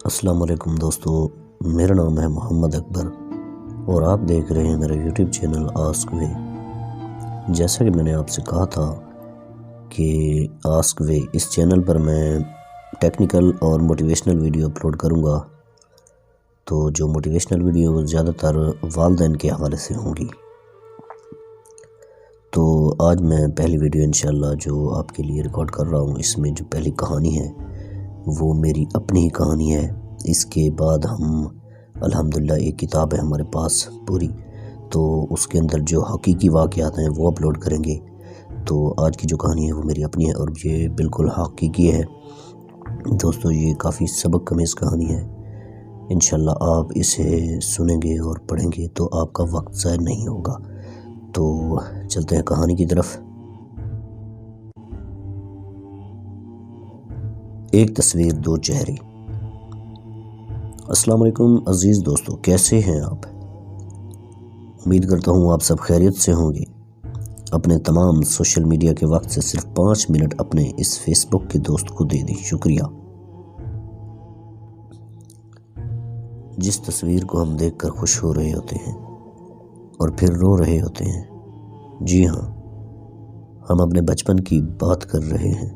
السلام علیکم دوستو، میرا نام ہے محمد اکبر اور آپ دیکھ رہے ہیں میرا یوٹیوب چینل آسک وے۔ جیسا کہ میں نے آپ سے کہا تھا کہ آسک وے اس چینل پر میں ٹیکنیکل اور موٹیویشنل ویڈیو اپلوڈ کروں گا، تو جو موٹیویشنل ویڈیو زیادہ تر والدین کے حوالے سے ہوں گی۔ تو آج میں پہلی ویڈیو انشاءاللہ جو آپ کے لیے ریکارڈ کر رہا ہوں، اس میں جو پہلی کہانی ہے وہ میری اپنی ہی کہانی ہے۔ اس کے بعد ہم الحمدللہ ایک کتاب ہے ہمارے پاس پوری، تو اس کے اندر جو حقیقی واقعات ہیں وہ اپلوڈ کریں گے۔ تو آج کی جو کہانی ہے وہ میری اپنی ہے اور یہ بالکل حقیقی ہے دوستو۔ یہ کافی سبق امیز کہانی ہے، انشاءاللہ آپ اسے سنیں گے اور پڑھیں گے تو آپ کا وقت ضائع نہیں ہوگا۔ تو چلتے ہیں کہانی کی طرف۔ ایک تصویر دو چہرے۔ السلام علیکم عزیز دوستو، کیسے ہیں آپ؟ امید کرتا ہوں آپ سب خیریت سے ہوں گے۔ اپنے تمام سوشل میڈیا کے وقت سے صرف 5 منٹ اپنے اس فیس بک کے دوست کو دے دیں، شکریہ۔ جس تصویر کو ہم دیکھ کر خوش ہو رہے ہوتے ہیں اور پھر رو رہے ہوتے ہیں، جی ہاں، ہم اپنے بچپن کی بات کر رہے ہیں۔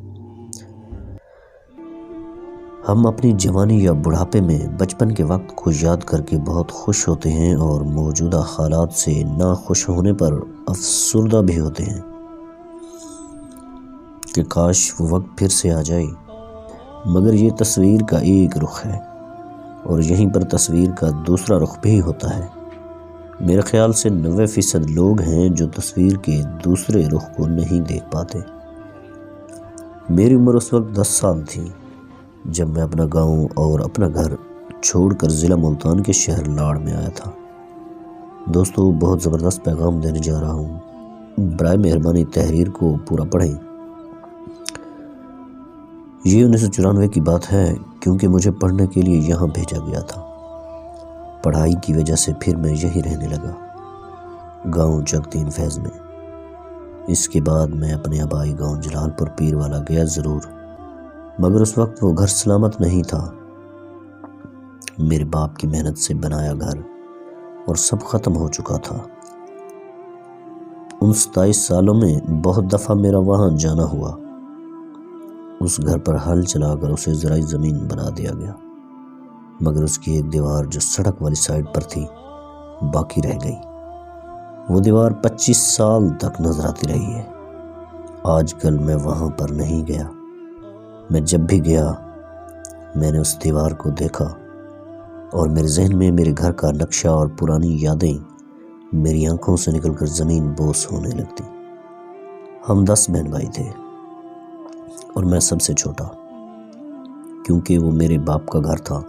ہم اپنی جوانی یا بڑھاپے میں بچپن کے وقت کو یاد کر کے بہت خوش ہوتے ہیں اور موجودہ حالات سے ناخوش ہونے پر افسردہ بھی ہوتے ہیں کہ کاش وہ وقت پھر سے آ جائے۔ مگر یہ تصویر کا ایک رخ ہے اور یہیں پر تصویر کا دوسرا رخ بھی ہوتا ہے۔ میرے خیال سے 90% لوگ ہیں جو تصویر کے دوسرے رخ کو نہیں دیکھ پاتے۔ میری عمر اس وقت 10 سال تھی جب میں اپنا گاؤں اور اپنا گھر چھوڑ کر ضلع ملتان کے شہر لاڑ میں آیا تھا۔ دوستو، بہت زبردست پیغام دینے جا رہا ہوں، برائے مہربانی تحریر کو پورا پڑھیں۔ یہ 1994 کی بات ہے، کیونکہ مجھے پڑھنے کے لیے یہاں بھیجا گیا تھا۔ پڑھائی کی وجہ سے پھر میں یہی رہنے لگا، گاؤں چکتین فیض میں۔ اس کے بعد میں اپنے آبائی گاؤں جلال پور پیر والا گیا ضرور، مگر اس وقت وہ گھر سلامت نہیں تھا۔ میرے باپ کی محنت سے بنایا گھر اور سب ختم ہو چکا تھا۔ ان 27 سالوں میں بہت دفعہ میرا وہاں جانا ہوا۔ اس گھر پر ہل چلا کر اسے زرعی زمین بنا دیا گیا، مگر اس کی ایک دیوار جو سڑک والی سائڈ پر تھی باقی رہ گئی۔ وہ دیوار 25 سال تک نظر آتی رہی ہے۔ آج کل میں وہاں پر نہیں گیا۔ میں جب بھی گیا میں نے اس دیوار کو دیکھا اور میرے ذہن میں میرے گھر کا نقشہ اور پرانی یادیں میری آنکھوں سے نکل کر زمین بوس ہونے لگتی۔ ہم 10 بہن بھائی تھے اور میں سب سے چھوٹا، کیونکہ وہ میرے باپ کا گھر تھا۔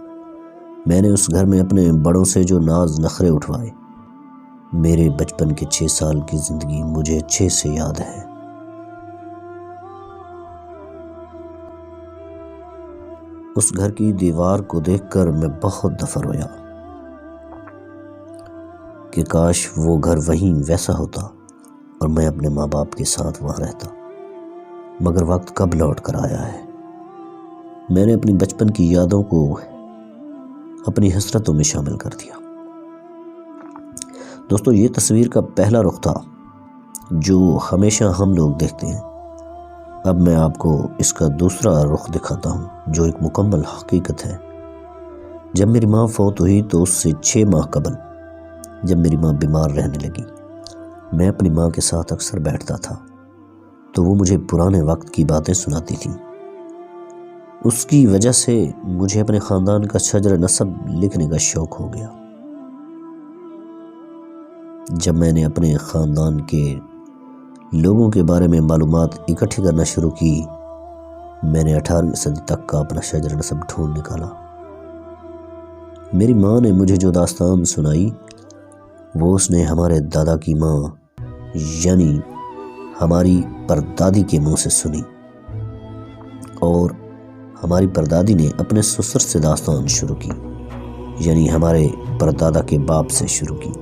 میں نے اس گھر میں اپنے بڑوں سے جو ناز نخرے اٹھوائے، میرے بچپن کے 6 سال کی زندگی مجھے اچھے سے یاد ہے۔ اس گھر کی دیوار کو دیکھ کر میں بہت دفعہ رویا کہ کاش وہ گھر وہیں ویسا ہوتا اور میں اپنے ماں باپ کے ساتھ وہاں رہتا، مگر وقت کب لوٹ کر آیا ہے۔ میں نے اپنی بچپن کی یادوں کو اپنی حسرتوں میں شامل کر دیا۔ دوستو، یہ تصویر کا پہلا رخ تھا جو ہمیشہ ہم لوگ دیکھتے ہیں۔ اب میں آپ کو اس کا دوسرا رخ دکھاتا ہوں جو ایک مکمل حقیقت ہے۔ جب میری ماں فوت ہوئی تو اس سے 6 ماہ قبل، جب میری ماں بیمار رہنے لگی، میں اپنی ماں کے ساتھ اکثر بیٹھتا تھا تو وہ مجھے پرانے وقت کی باتیں سناتی تھیں۔ اس کی وجہ سے مجھے اپنے خاندان کا شجر نسب لکھنے کا شوق ہو گیا۔ جب میں نے اپنے خاندان کے لوگوں کے بارے میں معلومات اکٹھی کرنا شروع کی، میں نے 18ویں صدی تک کا اپنا شجر نسب ڈھونڈ نکالا۔ میری ماں نے مجھے جو داستان سنائی وہ اس نے ہمارے دادا کی ماں یعنی ہماری پردادی کے منہ سے سنی، اور ہماری پردادی نے اپنے سسر سے داستان شروع کی، یعنی ہمارے پردادا کے باپ سے شروع کی۔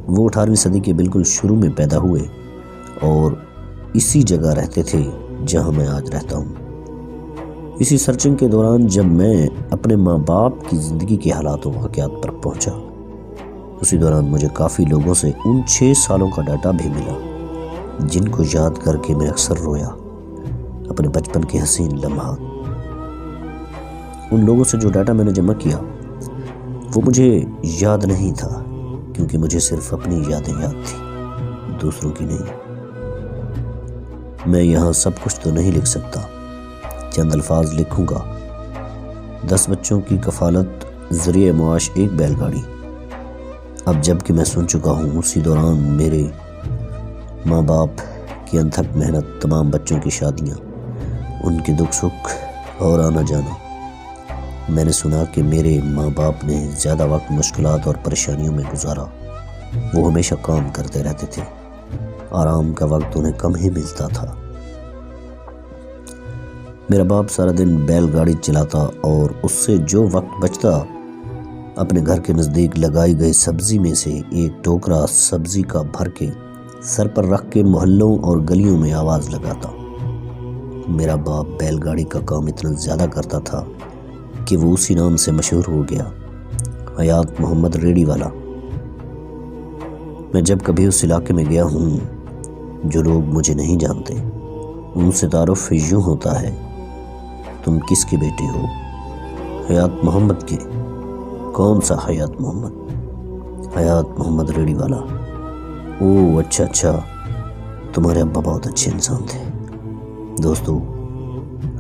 وہ 18ویں صدی کے بالکل شروع میں پیدا ہوئے اور اسی جگہ رہتے تھے جہاں میں آج رہتا ہوں۔ اسی سرچنگ کے دوران جب میں اپنے ماں باپ کی زندگی کے حالات و واقعات پر پہنچا، اسی دوران مجھے کافی لوگوں سے ان 6 سالوں کا ڈاٹا بھی ملا جن کو یاد کر کے میں اکثر رویا، اپنے بچپن کے حسین لمحات۔ ان لوگوں سے جو ڈاٹا میں نے جمع کیا وہ مجھے یاد نہیں تھا، کیونکہ مجھے صرف اپنی یادیں یاد تھیں، دوسروں کی نہیں۔ میں یہاں سب کچھ تو نہیں لکھ سکتا، چند الفاظ لکھوں گا۔ 10 بچوں کی کفالت، ذریعہ معاش 1 بیل گاڑی۔ اب جب کہ میں سن چکا ہوں، اسی دوران میرے ماں باپ کی انتھک محنت، تمام بچوں کی شادیاں، ان کے دکھ سکھ اور آنا جانا۔ میں نے سنا کہ میرے ماں باپ نے زیادہ وقت مشکلات اور پریشانیوں میں گزارا۔ وہ ہمیشہ کام کرتے رہتے تھے، آرام کا وقت انہیں کم ہی ملتا تھا۔ میرا باپ سارا دن بیل گاڑی چلاتا اور اس سے جو وقت بچتا اپنے گھر کے نزدیک لگائی گئی سبزی میں سے ایک ٹوکرا سبزی کا بھر کے سر پر رکھ کے محلوں اور گلیوں میں آواز لگاتا۔ میرا باپ بیل گاڑی کا کام اتنا زیادہ کرتا تھا کہ وہ اسی نام سے مشہور ہو گیا، حیات محمد ریڑھی والا۔ میں جب کبھی اس علاقے میں گیا ہوں، جو لوگ مجھے نہیں جانتے، ان سے تعارف یوں ہوتا ہے: تم کس کے بیٹے ہو؟ حیات محمد کے۔ کون سا حیات محمد؟ حیات محمد ریڑھی والا۔ اوہ اچھا، تمہارے ابا بہت اچھے انسان تھے۔ دوستو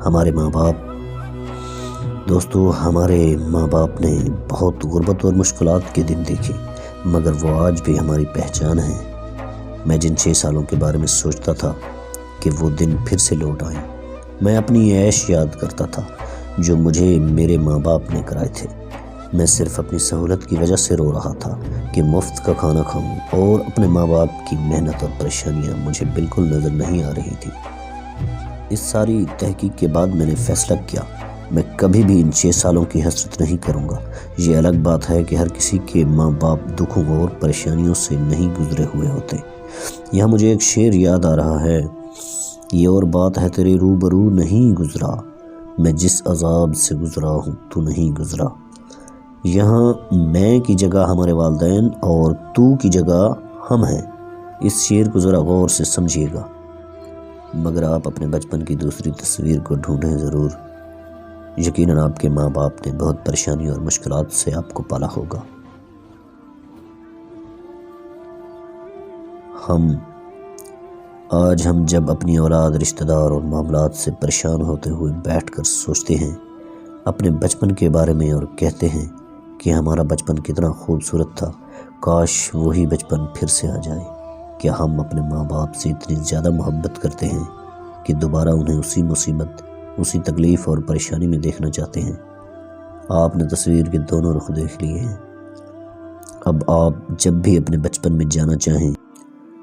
ہمارے ماں باپ نے بہت غربت اور مشکلات کے دن دیکھے، مگر وہ آج بھی ہماری پہچان ہے۔ میں جن 6 سالوں کے بارے میں سوچتا تھا کہ وہ دن پھر سے لوٹ آئیں، میں اپنی عیش یاد کرتا تھا جو مجھے میرے ماں باپ نے کرائے تھے۔ میں صرف اپنی سہولت کی وجہ سے رو رہا تھا کہ مفت کا کھانا کھاؤں، اور اپنے ماں باپ کی محنت اور پریشانیاں مجھے بالکل نظر نہیں آ رہی تھی۔ اس ساری تحقیق کے بعد میں نے فیصلہ کیا، میں کبھی بھی ان 6 سالوں کی حسرت نہیں کروں گا۔ یہ الگ بات ہے کہ ہر کسی کے ماں باپ دکھوں اور پریشانیوں سے نہیں گزرے ہوئے ہوتے۔ یہاں مجھے ایک شعر یاد آ رہا ہے: یہ اور بات ہے تیرے روبرو نہیں گزرا، میں جس عذاب سے گزرا ہوں تو نہیں گزرا۔ یہاں میں کی جگہ ہمارے والدین اور تو کی جگہ ہم ہیں۔ اس شعر کو ذرا غور سے سمجھیے گا، مگر آپ اپنے بچپن کی دوسری تصویر کو ڈھونڈیں ضرور۔ یقیناً آپ کے ماں باپ نے بہت پریشانی اور مشکلات سے آپ کو پالا ہوگا۔ آج ہم جب اپنی اولاد، رشتہ دار اور معاملات سے پریشان ہوتے ہوئے بیٹھ کر سوچتے ہیں اپنے بچپن کے بارے میں اور کہتے ہیں کہ ہمارا بچپن کتنا خوبصورت تھا، کاش وہی بچپن پھر سے آ جائے۔ کیا ہم اپنے ماں باپ سے اتنی زیادہ محبت کرتے ہیں کہ دوبارہ انہیں اسی مصیبت، اسی تکلیف اور پریشانی میں دیکھنا چاہتے ہیں؟ آپ نے تصویر کے دونوں رخ دیکھ لیے ہیں۔ اب آپ جب بھی اپنے بچپن میں جانا چاہیں،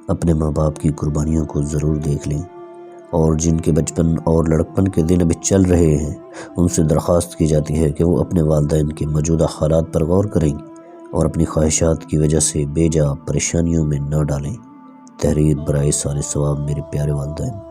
اپنے ماں باپ کی قربانیوں کو ضرور دیکھ لیں، اور جن کے بچپن اور لڑکپن کے دن ابھی چل رہے ہیں، ان سے درخواست کی جاتی ہے کہ وہ اپنے والدین کے موجودہ حالات پر غور کریں اور اپنی خواہشات کی وجہ سے بے جا پریشانیوں میں نہ ڈالیں۔ تحریر برائے سال ثواب، میرے پیارے والدین۔